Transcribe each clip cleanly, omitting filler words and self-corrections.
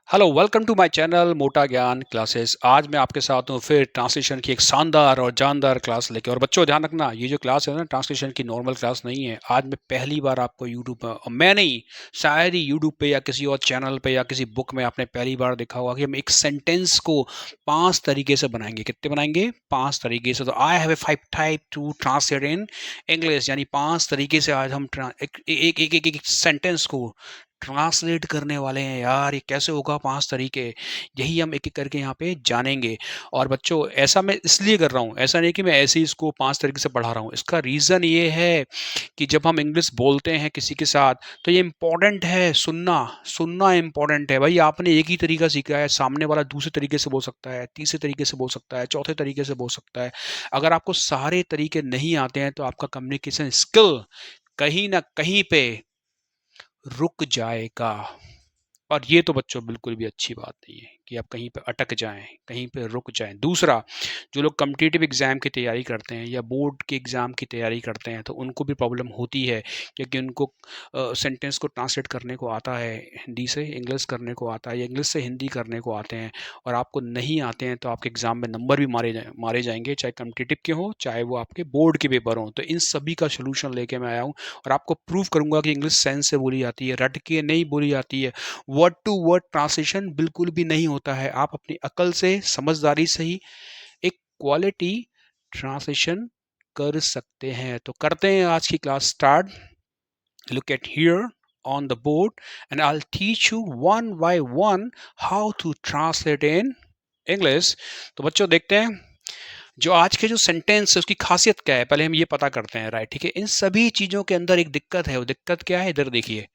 Hello welcome to my channel Mota Gyan classes. आज मैं आपके साथ हूँ फिर ट्रांसलेशन की एक शानदार और जानदार क्लास लेके। और बच्चों ध्यान रखना, ये जो क्लास है ना ट्रांसलेशन की नॉर्मल क्लास नहीं है। आज मैं पहली बार आपको यूट्यूब पर, और मैं नहीं, शायद ही यूट्यूब पे या किसी और चैनल पे या किसी बुक में आपने पहली बार देखा होगा कि हम एक सेंटेंस को 5 तरीके से बनाएंगे। कितने बनाएंगे? 5 तरीके से। तो I have a 5 type two translate in English, यानी 5 तरीके से आज हम एक सेंटेंस को ट्रांसलेट करने वाले हैं। यार ये कैसे होगा? 5 तरीके, यही हम एक-एक करके यहाँ पे जानेंगे। और बच्चों ऐसा मैं इसलिए कर रहा हूँ, ऐसा नहीं कि मैं ऐसे ही इसको 5 तरीके से पढ़ा रहा हूँ। इसका रीज़न ये है कि जब हम इंग्लिश बोलते हैं किसी के साथ, तो ये इम्पोर्टेंट है सुनना, सुनना इम्पोर्टेंट है। भाई आपने एक ही तरीका सीखा है, सामने वाला दूसरे तरीके से बोल सकता है, तीसरे तरीके से बोल सकता है, चौथे तरीके से बोल सकता है। अगर आपको सारे तरीके नहीं आते हैं, तो आपका कम्युनिकेशन स्किल कहीं न कहीं पे रुक जाएगा। और ये तो बच्चों बिल्कुल भी अच्छी बात नहीं है कि आप कहीं पे अटक जाएं, कहीं पे रुक जाएं। दूसरा, जो लोग कॉम्पिटिटिव एग्जाम की तैयारी करते हैं या बोर्ड के एग्जाम की तैयारी करते हैं, तो उनको भी प्रॉब्लम होती है, क्योंकि उनको सेंटेंस को ट्रांसलेट करने को आता है, हिंदी से इंग्लिश करने को आता है या इंग्लिश से हिंदी करने को आते हैं, और आपको नहीं आते हैं, तो आपके एग्जाम में नंबर भी मारे जाएंगे, चाहे कॉम्पिटिटिव के हों चाहे वो आपके बोर्ड के पेपर हों। तो इन सभी का सोल्यूशन लेके मैं आया हूँ, और आपको प्रूव करूंगा कि इंग्लिश सेंस से बोली जाती है, रट के नहीं बोली जाती है। वर्ड टू वर्ड ट्रांसलेशन बिल्कुल भी नहीं होता है। आप अपनी अकल से, समझदारी से ही एक क्वालिटी ट्रांसलेशन कर सकते हैं। तो करते हैं आज की class start. Look at here on the board and I'll teach you one by one how to translate in English। तो बच्चों देखते हैं जो आज के जो सेंटेंस है उसकी खासियत क्या है, पहले हम ये पता करते हैं। राइट, ठीक है। इन सभी चीजों के अंदर एक दिक्कत है। वो दिक्कत क्या है? इधर देखिए,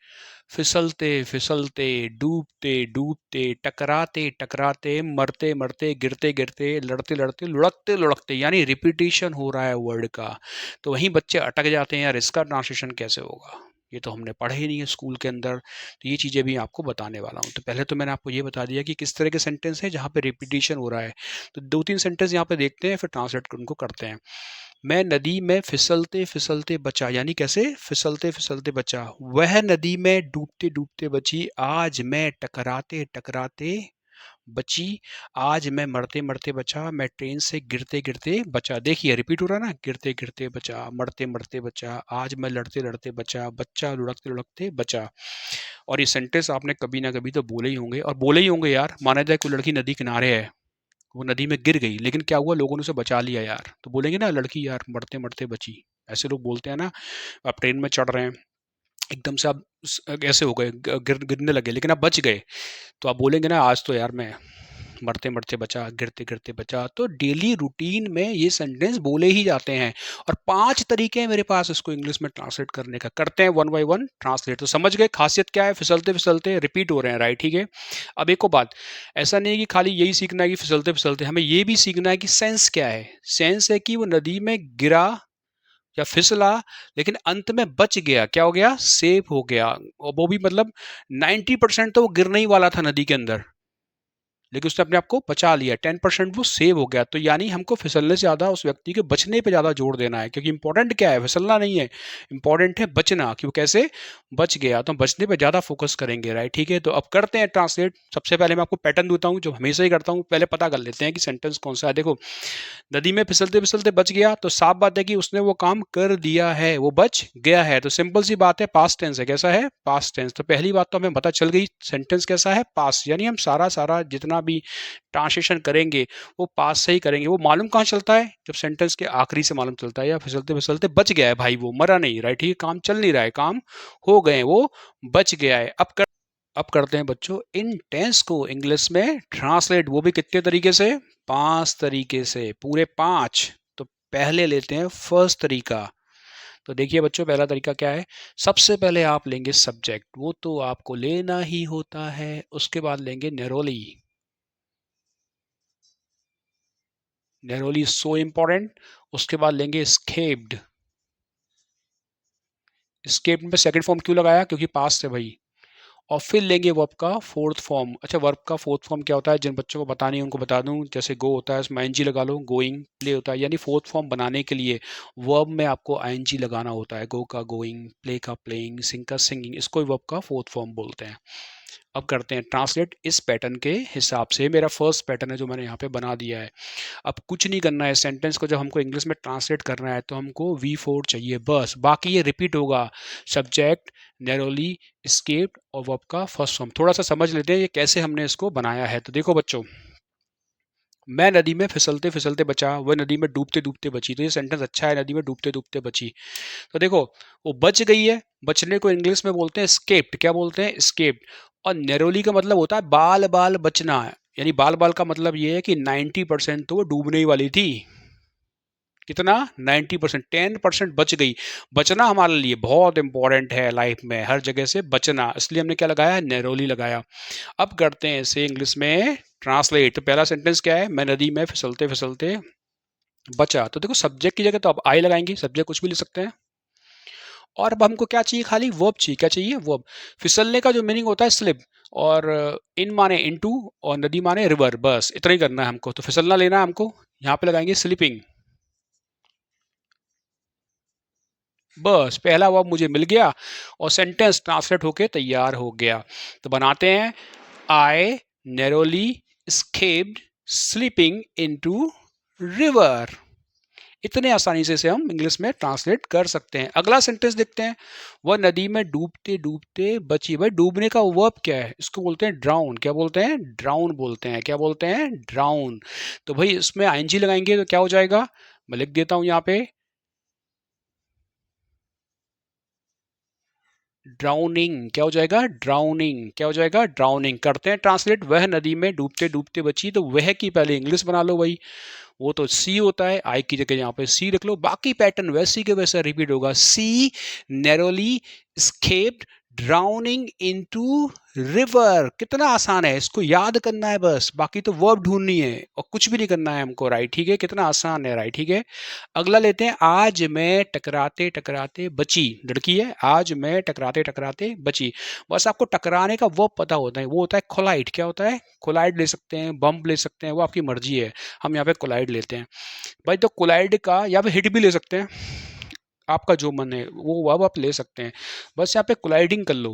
फिसलते फिसलते, डूबते डूबते, टकराते टकराते, मरते मरते, गिरते गिरते, लड़ते लड़ते, लुढ़कते लुढ़कते, यानी रिपीटिशन हो रहा है वर्ड का। तो वहीं बच्चे अटक जाते हैं, यार इसका ट्रांसलेशन कैसे होगा? ये तो हमने पढ़ा ही नहीं है स्कूल के अंदर। तो ये चीज़ें भी आपको बताने वाला हूँ। तो पहले तो मैंने आपको ये बता दिया कि किस तरह के सेंटेंस है जहाँ पे रिपीटिशन हो रहा है। तो 2-3 सेंटेंस यहाँ पे देखते हैं, फिर ट्रांसलेट उनको करते हैं। मैं नदी में फिसलते फिसलते बचा, यानी कैसे? फिसलते फिसलते बचा। वह नदी में डूबते डूबते बची, आज मैं टकराते टकराते बची। आज मैं मरते मरते बचा, मैं ट्रेन से गिरते गिरते बचा। देखिए रिपीट हो रहा है ना, गिरते गिरते बचा, मरते मरते बचा, आज मैं लड़ते लड़ते बचा, बच्चा लुढ़कते लुढ़कते बचा। और ये सेंटेंस आपने कभी ना कभी तो बोले ही होंगे, और बोले ही होंगे यार। माना जाए कोई लड़की नदी किनारे है, वो नदी में गिर गई, लेकिन क्या हुआ? लोगों ने उसे बचा लिया यार। तो बोलेंगे ना, लड़की यार मरते मरते बची। ऐसे लोग बोलते हैं ना। आप ट्रेन में चढ़ रहे हैं, एकदम से आप ऐसे हो गए, गिरने लगे, लेकिन आप बच गए, तो आप बोलेंगे ना, आज तो यार मैं मरते मरते बचा, गिरते गिरते बचा। तो डेली रूटीन में ये सेंटेंस बोले ही जाते हैं। और 5 तरीके हैं मेरे पास इसको इंग्लिश में ट्रांसलेट करने का। करते हैं वन बाय वन ट्रांसलेट। तो समझ गए खासियत क्या है? फिसलते फिसलते रिपीट हो रहे हैं। राइट, ठीक है। अब एक और बात, ऐसा नहीं है कि खाली यही सीखना है कि फिसलते फिसलते, हमें ये भी सीखना है कि सेंस क्या है। सेंस है कि वो नदी में गिरा या फिसला, लेकिन अंत में बच गया। क्या हो गया? सेफ हो गया। और वो भी मतलब 90% तो वो गिरने ही वाला था नदी के अंदर, लेकिन उसने अपने आप को बचा लिया। 10% वो सेव हो गया। तो यानी हमको फिसलने से ज़्यादा उस व्यक्ति के बचने पे ज़्यादा जोर देना है, क्योंकि इंपॉर्टेंट क्या है? फिसलना नहीं है, इंपॉर्टेंट है बचना, कि वो कैसे बच गया। तो हम बचने पे ज़्यादा फोकस करेंगे। राइट, ठीक है। तो अब करते हैं ट्रांसलेट। सबसे पहले मैं आपको पैटर्न देता हूँ जो हमेशा ही करता हूँ। पहले पता कर लेते हैं कि सेंटेंस कौन सा है। देखो, नदी में फिसलते फिसलते बच गया, तो साफ बात है कि उसने वो काम कर दिया है, वो बच गया है। तो सिंपल सी बात है, पास्ट टेंस है। कैसा है? Past tense. तो पहली बात तो हमें पता चल गई, सेंटेंस कैसा है? पास्ट। यानी हम सारा सारा जितना भी ट्रांसलेशन करेंगे वो पास से ही करेंगे। वो मालूम कहाँ चलता है? जब सेंटेंस के आखिरी से मालूम चलता है, या फिसलते फिसलते बच गया है भाई, वो मरा नहीं। राइट, ठीक है। काम चल नहीं रहा है, काम हो गए, वो बच गया है। अब करते हैं बच्चों इन टेंस को इंग्लिश में ट्रांसलेट, वो भी कितने तरीके से? 5 तरीके से, पूरे 5। तो पहले लेते हैं फर्स्ट तरीका। तो देखिए बच्चों, पहला तरीका क्या है? सबसे पहले आप लेंगे सब्जेक्ट, वो तो आपको लेना ही होता है। उसके बाद लेंगे narrowly. Narrowly is so important. उसके बाद लेंगे स्केप्ड। स्केप्ड में सेकंड फॉर्म क्यों लगाया? क्योंकि पास्ट है भाई। और फिर लेंगे वर्ब का फोर्थ फॉर्म। अच्छा, वर्ब का फोर्थ फॉर्म क्या होता है? जिन बच्चों को पता नहीं उनको बता दूं। जैसे गो होता है, उसमें आईएनजी लगा लो। गोइंग, प्ले होता है। यानी फोर्थ फॉर्म बनाने के लिए वर्ब में आपको आईएनजी लगाना होता है। गो का गोइंग, प्ले का प्लेइंग, सिंग का सिंगिंग, इसको वर्ब का फोर्थ फॉर्म बोलते हैं। अब करते हैं ट्रांसलेट इस पैटर्न के हिसाब से। मेरा फर्स्ट पैटर्न है जो मैंने यहाँ पे बना दिया है। अब कुछ नहीं करना है, सेंटेंस को जब हमको इंग्लिश में ट्रांसलेट करना है तो हमको V4 चाहिए बस, बाकी ये रिपीट होगा। सब्जेक्ट, नैरोली, एस्केप्ड और वर्ब का फर्स्ट फॉर्म। थोड़ा सा समझ लेते हैं ये कैसे हमने इसको बनाया है। तो देखो बच्चों, मैं नदी में फिसलते फिसलते बचा, वह नदी में डूबते डूबते बची। तो ये सेंटेंस अच्छा है, नदी में डूबते डूबते बची। तो देखो, वो बच गई है, बचने को इंग्लिश में बोलते हैं एस्केप्ड। क्या बोलते हैं? एस्केप्ड। और नैरोली का मतलब होता है बाल बाल बचना, यानी बाल बाल का मतलब ये है कि 90% तो वो डूबने ही वाली थी। कितना? 90%। 10% बच गई। बचना हमारे लिए बहुत इंपॉर्टेंट है लाइफ में, हर जगह से बचना, इसलिए हमने क्या लगाया? नैरोली लगाया। अब करते हैं इसे इंग्लिश में ट्रांसलेट। तो पहला सेंटेंस क्या है? मैं नदी में फिसलते फिसलते बचा। तो देखो, सब्जेक्ट की जगह तो अब आई लगाएंगे, सब्जेक्ट कुछ भी ले सकते हैं। और अब हमको क्या चाहिए? खाली वर्ब चाहिए। क्या चाहिए? वर्ब। फिसलने का जो मीनिंग होता है स्लिप, और इन माने इनटू, और नदी माने रिवर। बस इतना ही करना है हमको। तो फिसलना लेना है हमको, यहाँ पे लगाएंगे स्लिपिंग। बस पहला वर्ब मुझे मिल गया और सेंटेंस ट्रांसलेट होके तैयार हो गया। तो बनाते हैं, I narrowly escaped sleeping into river. इतने आसानी से इसे हम इंग्लिश में ट्रांसलेट कर सकते हैं। अगला सेंटेंस देखते हैं, वह नदी में डूबते डूबते बची। भाई डूबने का वर्ब क्या है? इसको बोलते हैं ड्राउन। क्या बोलते हैं? ड्राउन बोलते हैं। क्या बोलते हैं? ड्राउन। तो भाई इसमें आईएनजी लगाएंगे तो क्या हो जाएगा? मैं लिख देता हूं यहाँ पे, ड्राउनिंग। क्या हो जाएगा? ड्राउनिंग। क्या हो जाएगा? ड्राउनिंग। करते हैं ट्रांसलेट, वह नदी में डूबते डूबते बची। तो वह की पहले इंग्लिश बना लो भाई, वो तो सी होता है, आई की जगह यहाँ पे सी रख लो। बाकी पैटर्न वैसी के वैसा रिपीट होगा। She narrowly escaped drowning into river. कितना आसान है, इसको याद करना है बस, बाकी तो वर्ब ढूंढनी है और कुछ भी नहीं करना है हमको। राइट, ठीक है, कितना आसान है। राइट, ठीक है। अगला लेते हैं, आज मैं टकराते टकराते बची। लड़की है, आज मैं टकराते टकराते बची। बस आपको टकराने का वर्ब पता होता है, वो होता है कोलाइड। क्या होता है? कोलाइड ले सकते हैं, बम्प ले सकते हैं, वो आपकी मर्जी है। हम यहाँ पे कोलाइड लेते हैं भाई। तो कोलाइड का यहाँ पे हिट भी ले सकते हैं, आपका जो मन है वो वर्ब आप ले सकते हैं। बस यहाँ पे कोलाइडिंग कर लो।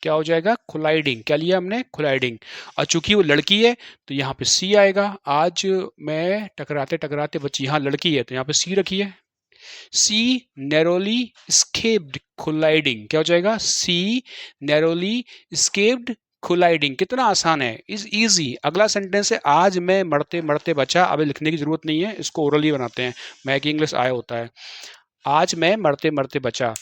क्या हो जाएगा? कोलाइडिंग। क्या लिया हमने? कोलाइडिंग। और चूंकि वो लड़की है तो यहाँ पे सी आएगा। आज मैं टकराते टकराते बची, यहाँ लड़की है तो यहाँ पे सी रखी है। सी नैरोली escaped colliding। क्या हो जाएगा? सी नैरोली escaped colliding। कितना आसान है, इज इजी। अगला सेंटेंस है, आज मैं मरते मरते बचा। अब लिखने की जरूरत नहीं है, इसको ओरली बनाते हैं। मैक इंग्लिश आया होता है। आज मैं मरते मरते बचा।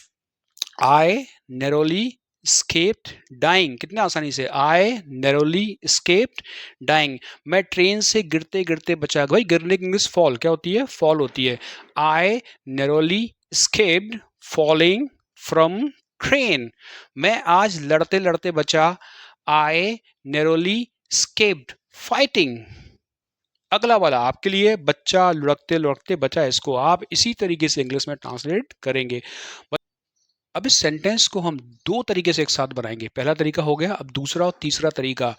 I narrowly escaped dying। कितने आसानी से, आई नैरोली escaped dying। मैं ट्रेन से गिरते गिरते बचा। भाई गिरने की इंग्लिश फॉल। क्या होती है? फॉल होती है। I narrowly escaped falling from train। मैं आज लड़ते लड़ते बचा। I narrowly escaped fighting। अगला वाला आपके लिए, बच्चा लुढ़कते लुढ़कते बचा। इसको आप इसी तरीके से इंग्लिश में ट्रांसलेट करेंगे। अब इस सेंटेंस को हम दो तरीके से एक साथ बनाएंगे। पहला तरीका हो गया, अब दूसरा और तीसरा तरीका।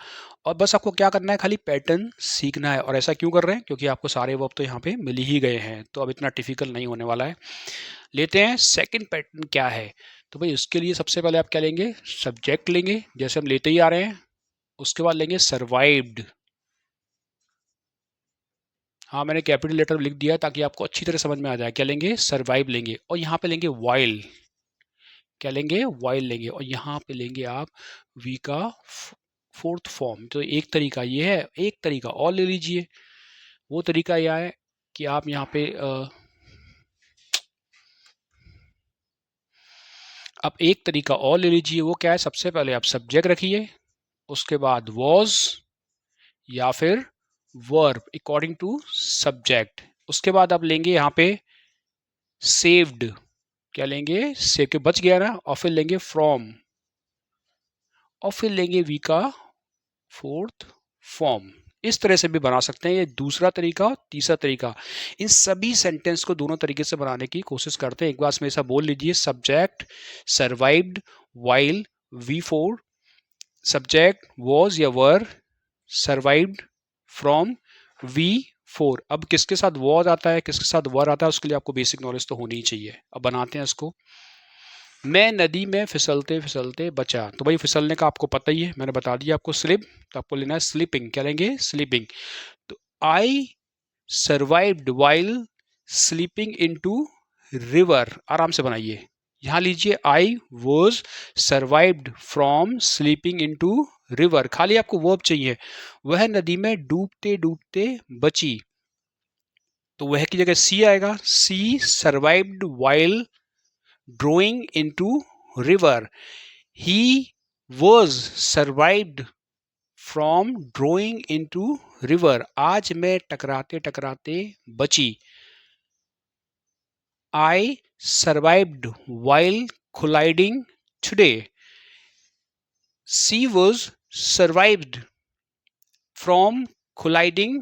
और बस आपको क्या करना है? खाली पैटर्न सीखना है। और ऐसा क्यों कर रहे हैं? क्योंकि आपको सारे वर्ब तो यहाँ पे मिल ही गए हैं, तो अब इतना डिफिकल्ट नहीं होने वाला है। लेते हैं सेकंड पैटर्न क्या है। तो भाई उसके लिए सबसे पहले आप क्या लेंगे? सब्जेक्ट लेंगे, जैसे हम लेते ही आ रहे हैं। उसके बाद लेंगे सर्वाइव्ड। हाँ, मैंने कैपिटल लेटर लिख दिया ताकि आपको अच्छी तरह समझ में आ जाए। क्या लेंगे? सर्वाइव लेंगे। और यहाँ पे लेंगे वाइल। क्या लेंगे? वाइल लेंगे। और यहाँ पे लेंगे आप वी का फोर्थ फॉर्म। तो एक तरीका ये है, एक तरीका और ले लीजिए। वो तरीका यह है कि आप यहाँ पे अब एक तरीका और ले लीजिए। वो क्या है? सबसे पहले आप सब्जेक्ट रखिए, उसके बाद वॉज या फिर वर्ब अकॉर्डिंग टू सब्जेक्ट। उसके बाद आप लेंगे यहाँ पे सेव्ड। क्या लेंगे? सेव के बच गया ना। और फिर लेंगे फ्रॉम, और फिर लेंगे वी का फोर्थ फॉर्म। इस तरह से भी बना सकते हैं। ये दूसरा तरीका और तीसरा तरीका। इन सभी सेंटेंस को दोनों तरीके से बनाने की कोशिश करते हैं। एक बार मेरे साथ बोल लीजिए, subject survived while V4, subject was या वर सर्वाइव्ड फ्रॉम V4। अब किसके साथ वॉज आता है, किसके साथ वर आता है, उसके लिए आपको बेसिक नॉलेज तो होनी ही चाहिए। अब बनाते हैं इसको। मैं नदी में फिसलते फिसलते बचा। तो भाई फिसलने का आपको पता ही है, मैंने बता दिया आपको स्लिप, तो आपको लेना है स्लीपिंग। क्या लेंगे? स्लीपिंग। तो I survived while sleeping into river. आराम से बनाइए। यहां लीजिए I was survived from sleeping into river, खाली आपको वर्ब चाहिए। वह नदी में डूबते डूबते बची, तो वह की जगह सी आएगा। She survived while drowning into river. He was survived from drowning into river. आज मैं टकराते टकराते बची। I survived while colliding today. She was survived from colliding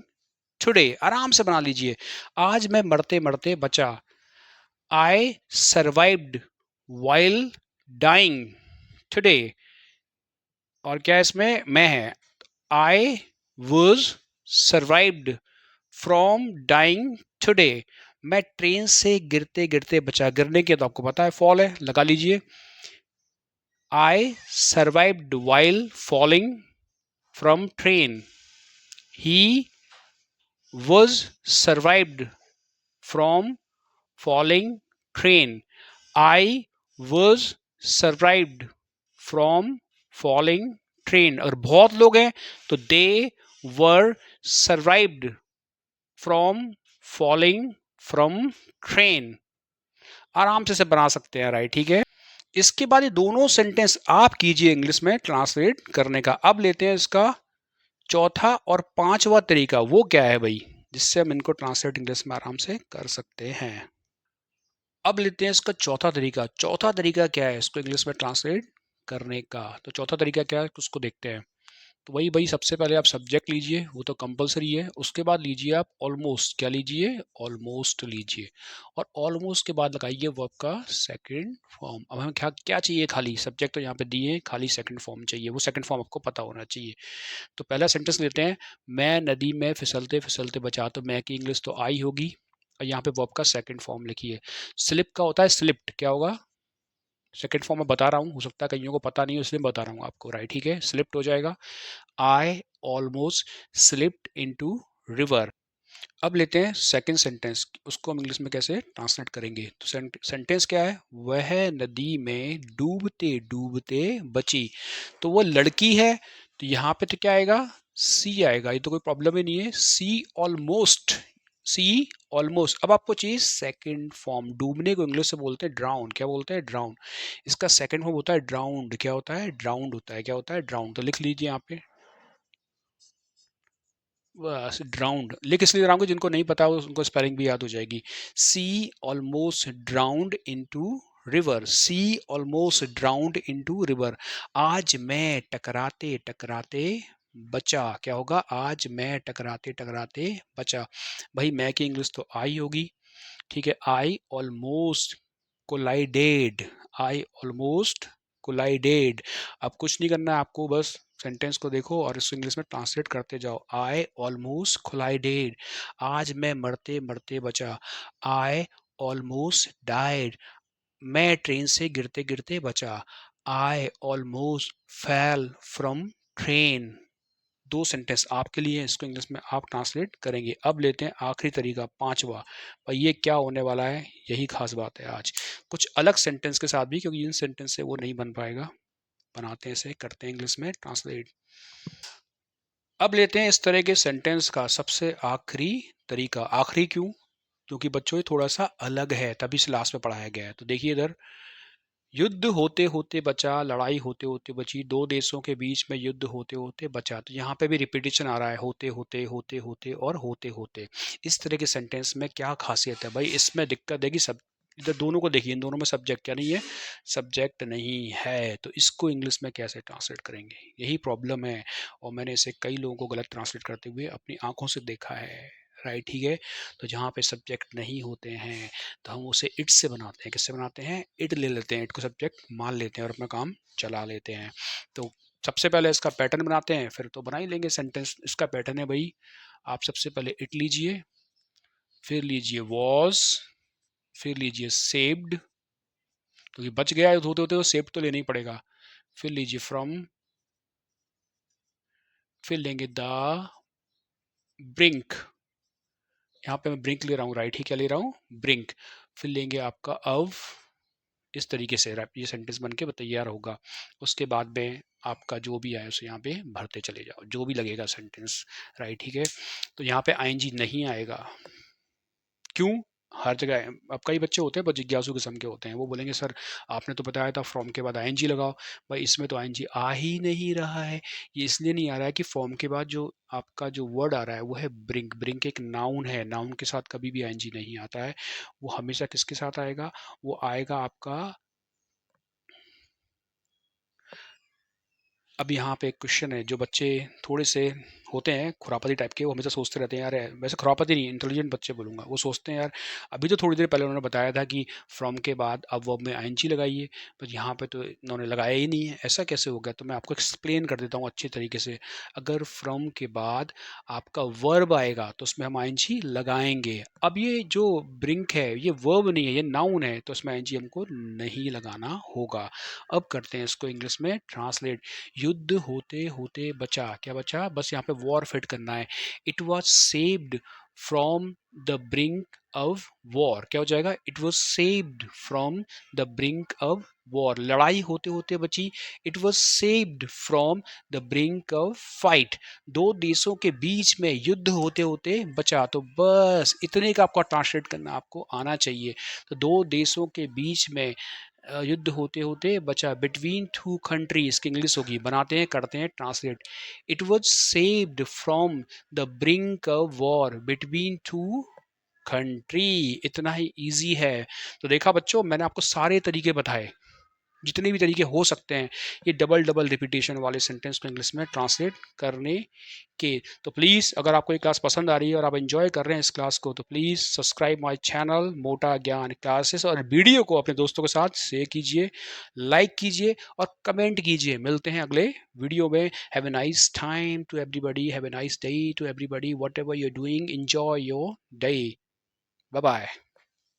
today. आराम से बना लीजिए। आज मैं मरते मरते बचा। I survived while dying today. और क्या इसमें मैं है? I was survived from dying today. मैं ट्रेन से गिरते गिरते बचा। गिरने के तो आपको पता है फॉल है, लगा लीजिए। I survived while falling from train. He was survived from falling train. I was survived from falling train. अगर बहुत लोग हैं तो they were survived from falling from train. आराम से बना सकते हैं, राइट? ठीक है। इसके बाद ये दोनों सेंटेंस आप कीजिए इंग्लिश में ट्रांसलेट करने का। अब लेते हैं इसका चौथा और पांचवा तरीका। वो क्या है भाई, जिससे हम इनको ट्रांसलेट इंग्लिश में आराम से कर सकते हैं। अब लेते हैं इसका चौथा तरीका। चौथा तरीका क्या है इसको इंग्लिश में ट्रांसलेट करने का? तो चौथा तरीका क्या है उसको देखते हैं। तो वही भाई, सबसे पहले आप सब्जेक्ट लीजिए, वो तो कंपलसरी है। उसके बाद लीजिए आप ऑलमोस्ट। क्या लीजिए? ऑलमोस्ट लीजिए। और ऑलमोस्ट के बाद लगाइए वर्ब का सेकंड फॉर्म। अब हमें क्या क्या चाहिए? खाली सब्जेक्ट तो यहाँ पे दिए, खाली सेकंड फॉर्म चाहिए। वो सेकंड फॉर्म आपको पता होना चाहिए। तो पहला सेंटेंस लेते हैं। मैं नदी में फिसलते फिसलते बचा। तो मैं की इंग्लिश तो आई होगी, और यहाँ पे वर्ब का सेकंड फॉर्म लिखिए। स्लिप का होता है स्लिप्ड। क्या होगा? सेकंड फॉर्म में बता रहा हूँ, हो सकता है कईयों को पता नहीं हो, इसलिए बता रहा हूँ आपको, राइट? ठीक है, स्लिप्ड हो जाएगा। I almost slipped into river. अब लेते हैं सेकंड सेंटेंस, उसको हम इंग्लिश में कैसे ट्रांसलेट करेंगे। तो सेंटेंस क्या है? वह नदी में डूबते डूबते बची। तो वो लड़की है, तो यहाँ पे तो क्या आएगा? सी आएगा। ये तो कोई प्रॉब्लम ही नहीं है। सी ऑलमोस्ट, सी ऑलमोस्ट। अब आपको चाहिए सेकंड फॉर्म। डूबने को इंग्लिश से बोलते हैं ड्राउन। क्या बोलते हैं? ड्राउन। इसका सेकंड फॉर्म होता है ड्राउंड। क्या होता है? ड्राउंड होता है। क्या होता है? ड्राउंड। तो लिख लीजिए यहाँ पे, बस ड्राउंड। लिख इसलिए रहा हूँ जिनको नहीं पता उनको स्पेलिंग भी याद हो जाएगी। सी ऑलमोस्ट ड्राउंड इनटू रिवर। सी ऑलमोस्ट ड्राउंड इनटू रिवर। आज मैं टकराते टकराते बचा। क्या होगा? आज मैं टकराते टकराते बचा। भाई मैं की इंग्लिश तो आई होगी, ठीक है। I almost collided. I almost collided. अब कुछ नहीं करना है आपको, बस सेंटेंस को देखो और इसको इंग्लिश में ट्रांसलेट करते जाओ। I almost collided. आज मैं मरते मरते बचा। I almost died. मैं ट्रेन से गिरते गिरते बचा। I almost fell from train. दो सेंटेंस आपके लिए, इसको इंग्लिश में आप ट्रांसलेट करेंगे। अब लेते हैं आखिरी तरीका, पांचवा। और ये क्या होने वाला है, यही खास बात है आज। कुछ अलग सेंटेंस के साथ भी, क्योंकि इन सेंटेंस से वो नहीं बन पाएगा। बनाते हैं इसे, करते हैं इंग्लिश में ट्रांसलेट। अब लेते हैं इस तरह के सेंटेंस का सबसे आखिरी तरीका। आखिरी क्यों? क्योंकि बच्चों ये थोड़ा सा अलग है, तभी से लास्ट में पढ़ाया गया है। तो देखिए इधर, युद्ध होते होते बचा, लड़ाई होते होते बची, दो देशों के बीच में युद्ध होते होते बचा। तो यहाँ पे भी रिपीटिशन आ रहा है, होते होते होते होते और होते होते। इस तरह के सेंटेंस में क्या खासियत है भाई? इसमें दिक्कत है कि सब, इधर दोनों को देखिए, इन दोनों में सब्जेक्ट क्या नहीं है? सब्जेक्ट नहीं है। तो इसको इंग्लिश में कैसे ट्रांसलेट करेंगे, यही प्रॉब्लम है। और मैंने इसे कई लोगों को गलत ट्रांसलेट करते हुए अपनी आंखों से देखा है, राइट? ठीक है। तो जहाँ पे सब्जेक्ट नहीं होते हैं तो हम उसे इट से बनाते हैं। किससे बनाते हैं? इट ले लेते हैं, इट को सब्जेक्ट मान लेते हैं और अपना काम चला लेते हैं। तो सबसे पहले इसका पैटर्न बनाते हैं, फिर तो बना ही लेंगे सेंटेंस। इसका पैटर्न है भाई, आप सबसे पहले इट लीजिए, फिर लीजिए वॉज, फिर लीजिए सेव्ड, क्योंकि बच गया होते होते तो सेप तो लेना ही पड़ेगा। फिर लीजिए फ्रॉम, फिर लेंगे द ब्रिंक, यहाँ पे मैं ब्रिंक ले रहा हूँ, राइट ही क्या ले रहा हूँ, ब्रिंक। फिर लेंगे आपका अव, इस तरीके से ये सेंटेंस बन के तैयार होगा। उसके बाद में आपका जो भी आए उसे यहाँ पे भरते चले जाओ, जो भी लगेगा सेंटेंस, राइट, ठीक है। तो यहाँ पे आईएनजी नहीं आएगा, क्यों? हर जगह अब कई बच्चे होते हैं बहुत जिज्ञासु किस्म के होते हैं, वो बोलेंगे सर आपने तो बताया था फ्रॉम के बाद आईएनजी लगाओ, भाई इसमें तो आईएनजी आ ही नहीं रहा है। ये इसलिए नहीं आ रहा है कि फॉर्म के बाद जो आपका जो वर्ड आ रहा है वो है ब्रिंक। ब्रिंक एक नाउन है, नाउन के साथ कभी भी आईएनजी नहीं आता है। वो हमेशा किसके साथ आएगा, वो आएगा आपका। अब यहाँ पे एक क्वेश्चन है, जो बच्चे थोड़े से होते हैं खुरापती टाइप के, वो हमेशा सोचते रहते हैं यार, वैसे खुरापती नहीं, इंटेलिजेंट बच्चे बोलूँगा, वो सोचते हैं यार अभी तो थोड़ी देर पहले उन्होंने बताया था कि फ्रॉम के बाद अब वर्ब में आईएनजी लगाइए, पर यहाँ पे तो इन्होंने लगाया ही नहीं है, ऐसा कैसे हो गया? तो मैं आपको एक्सप्लेन कर देता हूँ अच्छे तरीके से। अगर फ्रॉम के बाद आपका वर्ब आएगा तो उसमें हम आईएनजी लगाएंगे। अब ये जो ब्रिंक है ये वर्ब नहीं है, ये नाउन है, तो उसमें आईएनजी हमको नहीं लगाना होगा। अब करते हैं इसको इंग्लिश में ट्रांसलेट। युद्ध होते होते बचा, क्या बचा? बस यहाँ पे वॉर फिट करना है। It was saved from the brink of war, क्या हो जाएगा? It was saved from the brink of war, लड़ाई होते होते बची। It was saved from the brink of fight, दो देशों के बीच में युद्ध होते होते बचा। तो बस इतने का आपको ट्रांसलेट करना आपको आना चाहिए। तो दो देशों के बीच में युद्ध होते होते बचा, बिटवीन टू कंट्रीज की इंग्लिश होगी, बनाते हैं करते हैं translate. It was saved from the brink of war between two country. इतना ही इजी है। तो देखा बच्चों, मैंने आपको सारे तरीके बताए, जितने भी तरीके हो सकते हैं ये डबल डबल रिपीटेशन वाले सेंटेंस को इंग्लिश में ट्रांसलेट करने के। तो प्लीज़ अगर आपको ये क्लास पसंद आ रही है और आप एंजॉय कर रहे हैं इस क्लास को, तो please subscribe my channel Mota Gyan classes, और वीडियो को अपने दोस्तों के साथ शेयर कीजिए, लाइक कीजिए और कमेंट कीजिए। मिलते हैं अगले वीडियो में। Have a nice time to everybody, have a nice day to everybody, whatever you are doing, enjoy your day. Bye bye.